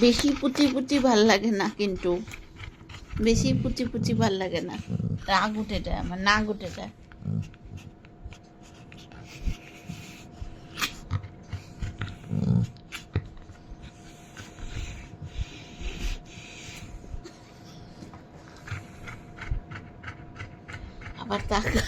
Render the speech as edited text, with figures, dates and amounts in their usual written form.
বেশি পুচি পুচি ভাল লাগে না, কিন্তু বেশি পুচি পুচি ভাল লাগে না, রাগ উঠে যায়, আমার নাক উঠে যায়। আবার তাকা